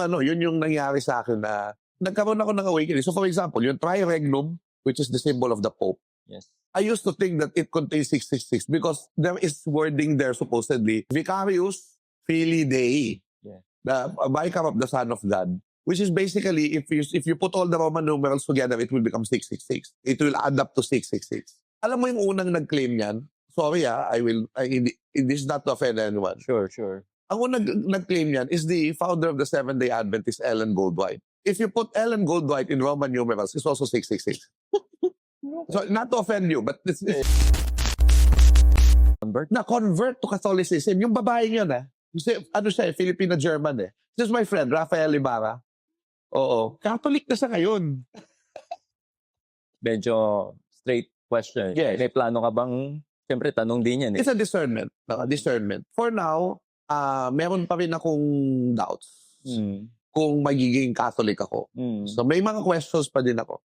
Ano, yun yung nangyari sa akin na nagkaroon ako ng awakening. So for example, yung triregnum, which is the symbol of the Pope, Yes. I used to think that it contains 666 because there is wording there supposedly, Vicarius Filii Dei, Yeah. the vicar of the Son of God, which is basically, if you put all the Roman numerals together, it will become 666. It will add up to 666. Alam mo yung unang nag-claim yan? Sorry this is not to offend anyone. Sure. Ang unang nag-claim yan is the founder of the Seventh-day Adventist, Ellen Goldwhite. If you put Ellen Goldwhite in Roman numerals, it's also 666. So, not to offend you, but it's na-convert to Catholicism. Yung babae yun, ano siya, Filipino-German This is my friend, Rafael Ibarra. Oo. Catholic na siya ngayon. Medyo straight question. Yes. May plano ka bang, siyempre tanong din yan It's a discernment. Discernment. For now, meron pa rin akong doubts kung magiging Catholic ako. So may mga questions pa din ako.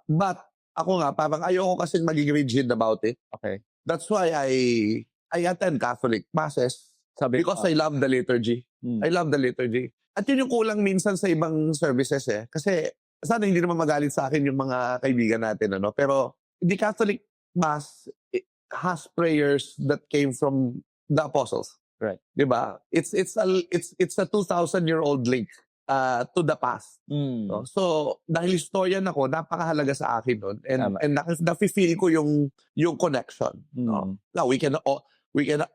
But ako nga, parang ayoko kasi maging rigid about it. Okay. That's why I attend Catholic masses because I love the liturgy. I love the liturgy. At yun yung kulang minsan sa ibang services Kasi sana hindi naman magalit sa akin yung mga kaibigan natin. Pero the Catholic Mass has prayers that came from the apostles. Right. Diba? It's a 2,000-year-old link to the past. So, dahil historian ako, napakahalaga sa akin nun. And nafe-feel ko yung connection. Now, we can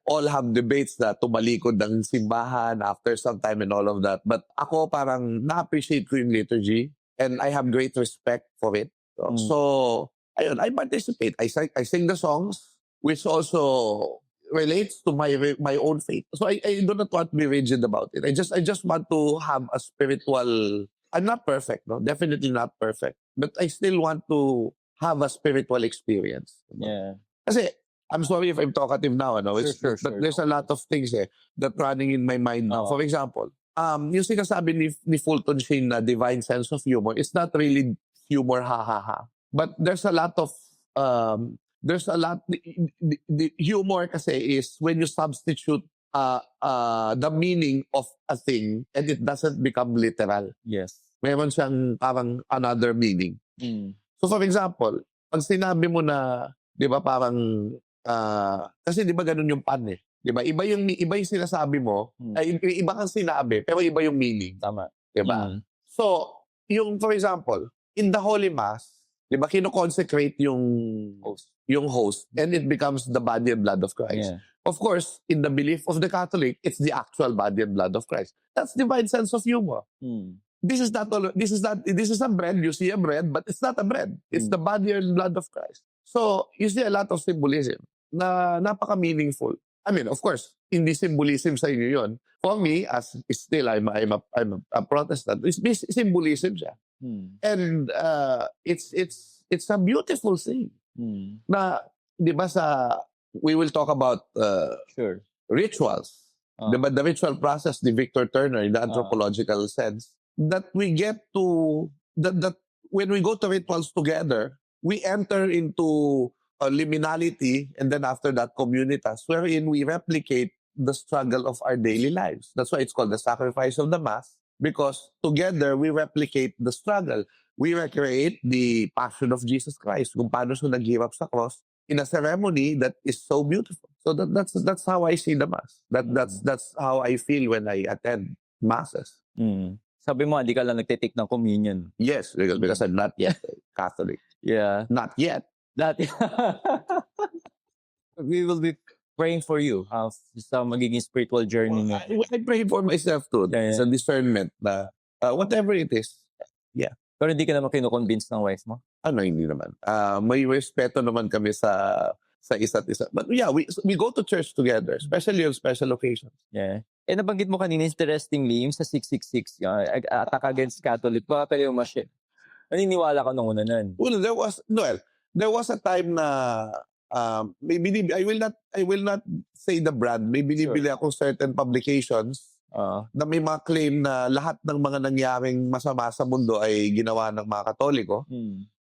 all have debates na tumalikod ng simbahan after some time and all of that. But ako parang na-appreciate ko yung liturgy and I have great respect for it. So, ayun, I participate. I sing the songs, which also relates to my own faith. So I do not want to be rigid about it. I just want to have a spiritual. I'm not perfect, definitely not perfect, but I still want to have a spiritual experience. Yeah. Kasi I'm sorry if I'm talkative now, Sure. But there's a lot of things that running in my mind now. For example, yung sinasabi ni Fulton Sheen na divine sense of humor, it's not really humor, ha. But there's a lot of the humor kasi is when you substitute the meaning of a thing and it doesn't become literal. Yes. Meron siyang parang another meaning. So for example, pag sinabi mo na, 'di ba parang kasi 'di ba ganun yung pan 'di ba? Iba yung sinasabi mo, iba kang sinabi, pero iba yung meaning. Tama. 'Di ba? So, yung for example, in the Holy Mass, 'di ba kino-consecrate yung host and it becomes the body and blood of Christ. Yeah. Of course, in the belief of the Catholic, it's the actual body and blood of Christ. That's divine sense of humor. This is a bread. You see a bread, but it's not a bread. It's the body and blood of Christ. So, you see a lot of symbolism na napaka-meaningful. I mean, of course, hindi symbolism sa inyo yun. For me, as still I'm a Protestant, it's symbolism siya. And it's a beautiful thing. Na, di ba we will talk about Sure. rituals. Di ba, the ritual process, the Victor Turner, in the anthropological sense, that we get to, that when we go to rituals together, we enter into a liminality and then after that, communitas, wherein we replicate the struggle of our daily lives. That's why it's called the sacrifice of the Mass, because together we replicate the struggle. We recreate the passion of Jesus Christ, kung paano siya naghirap sa cross in a ceremony that is so beautiful. So that's how I see the Mass. That's how I feel when I attend Masses. Sabi mo, hindi ka lang nagtitake ng communion. Yes, because I'm not yet Catholic. Yeah. Not yet. We will be praying for you sa magiging spiritual journey mo. I pray for myself too. Yeah. It's a discernment na whatever it is. Yeah. Pero hindi ka naman kinukonvince ng wife mo? Hindi naman. May respeto naman kami sa isa't isa. But yeah, we go to church together, especially on special occasions. Yeah. Nabanggit mo kanina, interestingly, yung sa 666, yung attack against Catholic, baka pwede mo ma-share. Naniniwala ka nung una nun? Well, there was a time na maybe I will not say the brand. May binibili ako certain publications na may mga claim na lahat ng mga nangyaring masama sa mundo ay ginawa ng mga Katoliko.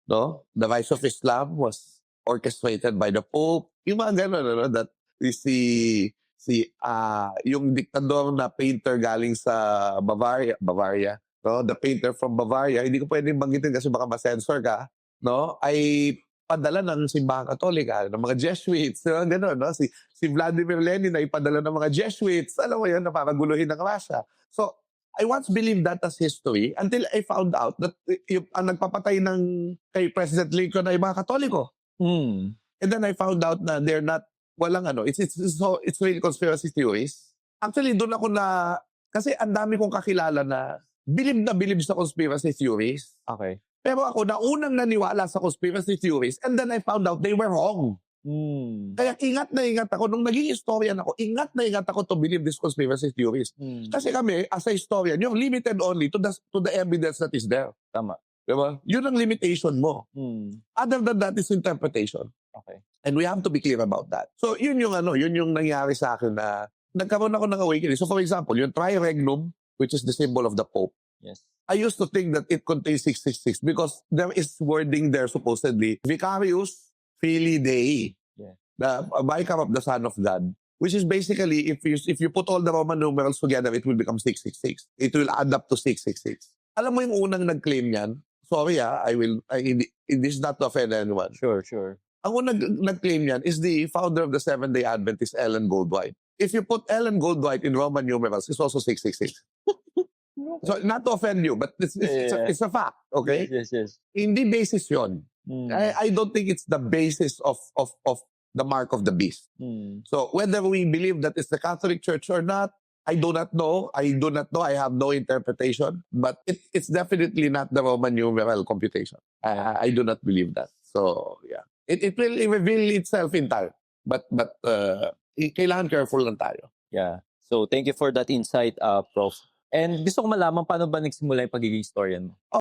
No? The rise of Islam was orchestrated by the Pope. Yung mga gano'n, that si yung diktador na painter galing sa Bavaria, no? The painter from Bavaria, hindi ko pwedeng banggitin kasi baka ma-censor ka, no? Ay padala ng simbahang Katolika, ng mga Jesuits, gano'n, no? Si Vladimir Lenin ay padala ng mga Jesuits, alam mo yun, na papaguluhin ng Russia. So, I once believed that as history until I found out that ang nagpapatay kay President Lincoln ay mga Katoliko. Mm. And then I found out na they're not, it's really conspiracy theories. Actually, doon ako kasi ang dami kong kakilala na bilib sa conspiracy theories. Okay. Pero ako, unang naniwala sa conspiracy theories, and then I found out they were wrong. Kaya ingat na ingat ako. Nung naging historian ako, ingat na ingat ako to believe these conspiracy theories. Kasi kami, as a historian, you're limited only to the evidence that is there. Tama. Diba? Yun ang limitation mo. Other than that is interpretation. Okay. And we have to be clear about that. So, yun yung nangyari sa akin na nagkaroon ako ng awakening. So, for example, yung triregnum, which is the symbol of the Pope, yes. I used to think that it contains 666 because there is wording there supposedly, Vicarius Filii Dei, the vicar of the Son of God, which is basically, if you put all the Roman numerals together, it will become 666. It will add up to 666. Alam mo yung unang nag-claim yan? Sorry this is not to offend anyone. Sure. Ang unang nag-claim yan is the founder of the Seventh-day Adventist, Ellen Goldwhite. If you put Ellen Goldwhite in Roman numerals, it's also 666. So, not to offend you, but it's a fact, okay? Yes. Hindi basis yun. I don't think it's the basis of the mark of the beast. So, whether we believe that it's the Catholic Church or not, I do not know. I have no interpretation. But it's definitely not the Roman numeral computation. I do not believe that. So, yeah. It will reveal itself in time. But kailangan careful lang tayo. Yeah. So, thank you for that insight, Prof. And gusto ko malaman paano ba nagsimula yung pagiging historian mo?